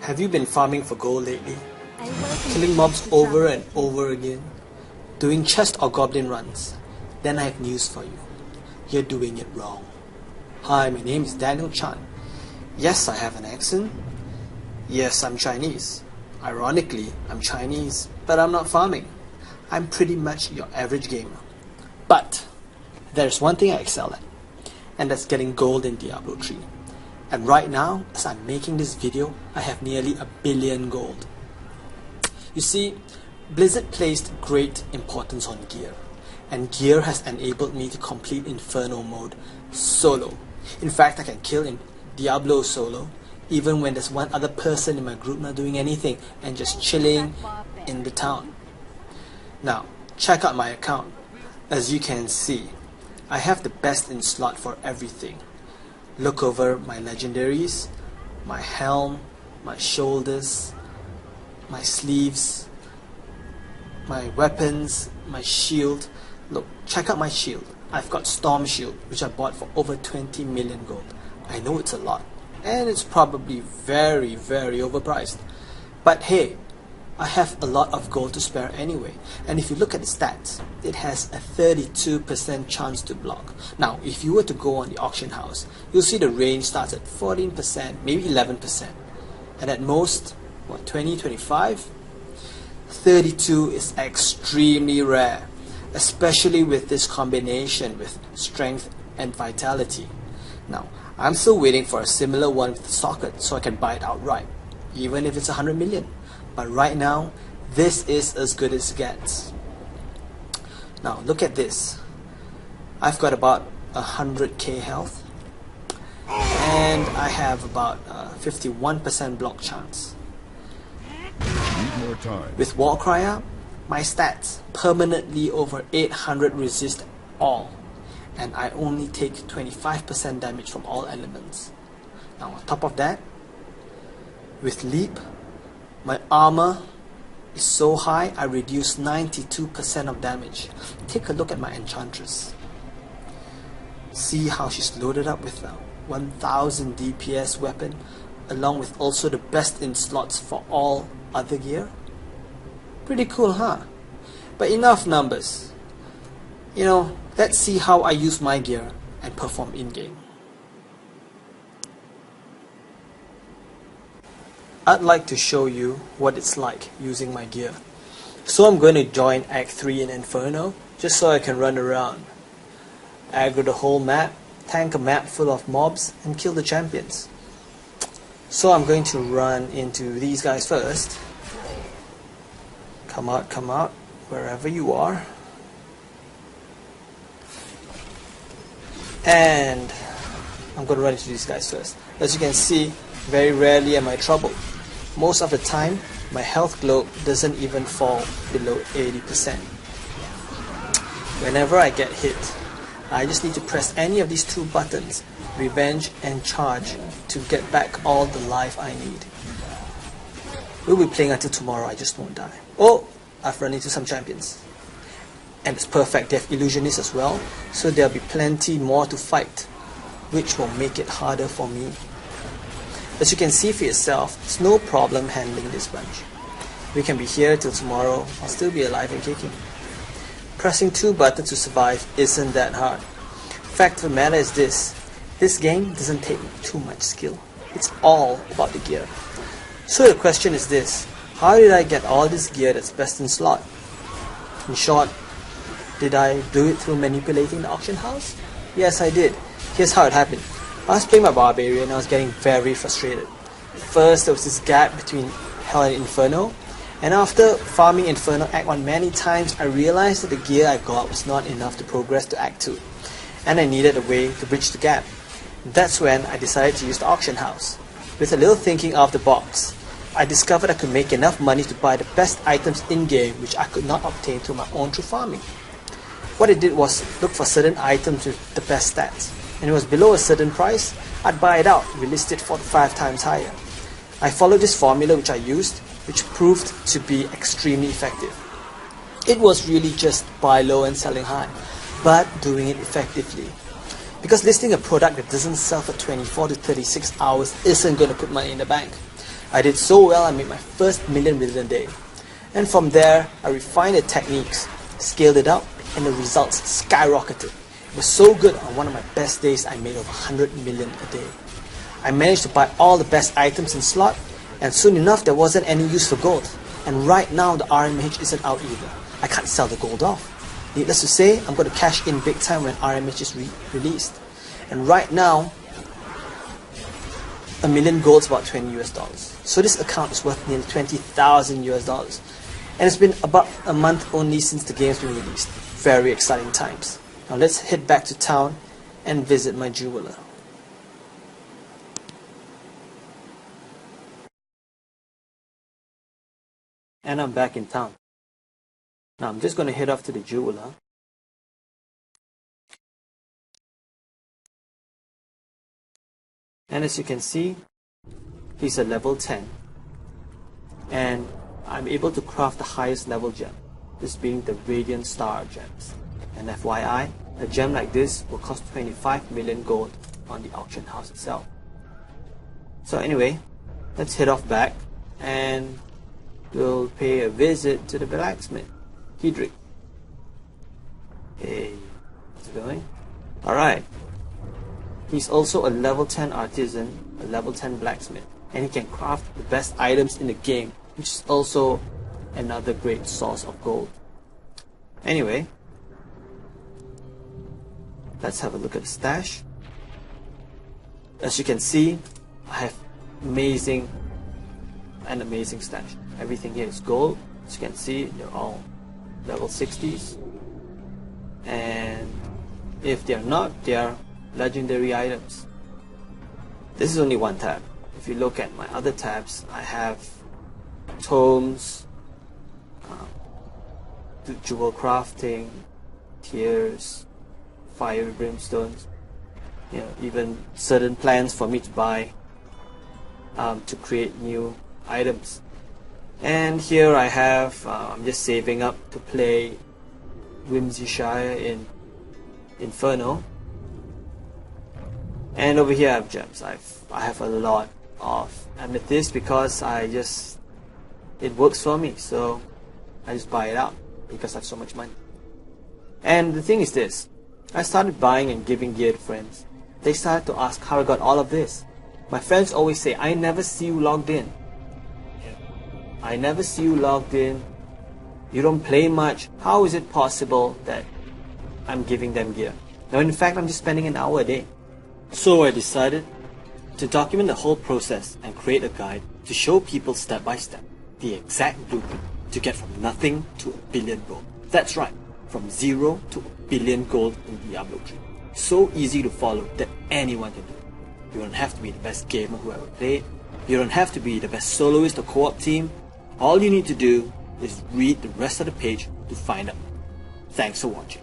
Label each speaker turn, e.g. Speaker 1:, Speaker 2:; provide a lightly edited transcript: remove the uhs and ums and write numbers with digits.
Speaker 1: Have you been farming for gold lately?
Speaker 2: I welcome
Speaker 1: Killing
Speaker 2: you
Speaker 1: mobs
Speaker 2: to
Speaker 1: over
Speaker 2: travel.
Speaker 1: and over again? Doing chest or goblin runs? Then I have news for you. You're doing it wrong. Hi, my name is Daniel Chan. Yes, I have an accent. Yes, I'm Chinese. Ironically, I'm Chinese, but I'm not farming. I'm pretty much your average gamer. But there's one thing I excel at, and that's getting gold in Diablo 3. And right now, as I'm making this video, I have nearly 1 billion gold. You see, Blizzard placed great importance on gear, and gear has enabled me to complete Inferno mode solo. In fact, I can kill in Diablo solo, even when there's one other person in my group not doing anything and just chilling in the town. Now, check out my account. As you can see, I have the best in slot for everything. Look over my legendaries, my helm, my shoulders, my sleeves, my weapons, my shield. Look, check out my shield. I've got Storm Shield, which I bought for over 20 million gold. I know it's a lot, and it's probably very, very overpriced. But hey, I have a lot of gold to spare anyway, and if you look at the stats, it has a 32% chance to block. Now, if you were to go on the auction house, you'll see the range starts at 14%, maybe 11%, and at most, what, 20, 25? 32 is extremely rare, especially with this combination with strength and vitality. Now, I'm still waiting for a similar one with the socket so I can buy it outright, even if it's 100 million. But right now, this is as good as it gets. Now, look at this. I've got about 100k health, and I have about 51% block chance.
Speaker 3: Need more time.
Speaker 1: With Warcry up, my stats permanently over 800 resist all, and I only take 25% damage from all elements. Now on top of that, with Leap, my armor is so high I reduce 92% of damage. Take a look at my Enchantress. See how she's loaded up with a 1000 DPS weapon, along with also the best in slots for all other gear. Pretty cool, huh? But enough numbers. You know, let's see how I use my gear and perform in-game. I'd like to show you what it's like using my gear. So I'm going to join Act 3 in Inferno, just so I can run around, aggro the whole map, tank a map full of mobs, and kill the champions. So I'm going to run into these guys first. Come out, wherever you are. And I'm going to run into these guys first. As you can see, very rarely am I troubled. Most of the time, my health globe doesn't even fall below 80%. Whenever I get hit, I just need to press any of these two buttons, Revenge and Charge, to get back all the life I need. We'll be playing until tomorrow, I just won't die. Oh, I've run into some champions. And it's perfect, they have illusionists as well, so there'll be plenty more to fight, which will make it harder for me. As you can see for yourself, it's no problem handling this bunch. We can be here till tomorrow, I'll still be alive and kicking. Pressing two buttons to survive isn't that hard. Fact of the matter is this game doesn't take too much skill. It's all about the gear. So the question is this: how did I get all this gear that's best in slot? In short, did I do it through manipulating the auction house? Yes, I did. Here's how it happened. I was playing my Barbarian and I was getting very frustrated. First, there was this gap between Hell and Inferno, and after farming Inferno Act 1 many times, I realized that the gear I got was not enough to progress to Act 2, and I needed a way to bridge the gap. That's when I decided to use the auction house. With a little thinking out of the box, I discovered I could make enough money to buy the best items in-game which I could not obtain through my own through farming. What I did was look for certain items with the best stats, and it was below a certain price, I'd buy it out, relist it for 5 times higher. I followed this formula which I used, which proved to be extremely effective. It was really just buy low and selling high, but doing it effectively. Because listing a product that doesn't sell for 24 to 36 hours isn't going to put money in the bank. I did so well I made my first million within a day. And from there, I refined the techniques, scaled it up, and the results skyrocketed. It was so good on one of my best days I made over 100 million a day. I managed to buy all the best items in slot, and soon enough there wasn't any use for gold. And right now the RMH isn't out either. I can't sell the gold off. Needless to say, I'm going to cash in big time when RMH is released. And right now, a million gold is about $20 US. So this account is worth nearly 20,000 US. And it's been about a month only since the game's been released. Very exciting times. Now let's head back to town and visit my jeweler. And I'm back in town. Now I'm just going to head off to the jeweler. And as you can see, he's a level 10. And I'm able to craft the highest level gem, this being the Radiant Star gems. And FYI, a gem like this will cost 25 million gold on the auction house itself. So anyway, let's head off back and we'll pay a visit to the blacksmith, Hedrick. Hey, how's it going? Alright. He's also a level 10 artisan, a level 10 blacksmith, and he can craft the best items in the game, which is also another great source of gold. Anyway, let's have a look at the stash. As you can see, I have an amazing stash. Everything here is gold. As you can see, they're all level 60s. And if they're not, they are legendary items. This is only one tab. If you look at my other tabs, I have tomes, jewel crafting, tears, fire brimstones, even certain plans for me to buy to create new items. And here I have, I'm just saving up to play Whimsyshire in Inferno. And over here I have gems. I have a lot of amethyst because it works for me, so I just buy it out because I have so much money. And the thing is this, I started buying and giving gear to friends. They started to ask how I got all of this. My friends always say, I never see you logged in. I never see you logged in. You don't play much. How is it possible that I'm giving them gear? Now in fact, I'm just spending an hour a day. So I decided to document the whole process and create a guide to show people step by step the exact blueprint to get from nothing to a billion gold. That's right, from 0 to a billion gold in Diablo 3. So easy to follow that anyone can do it. You don't have to be the best gamer who ever played. You don't have to be the best soloist or co-op team. All you need to do is read the rest of the page to find out. Thanks for watching.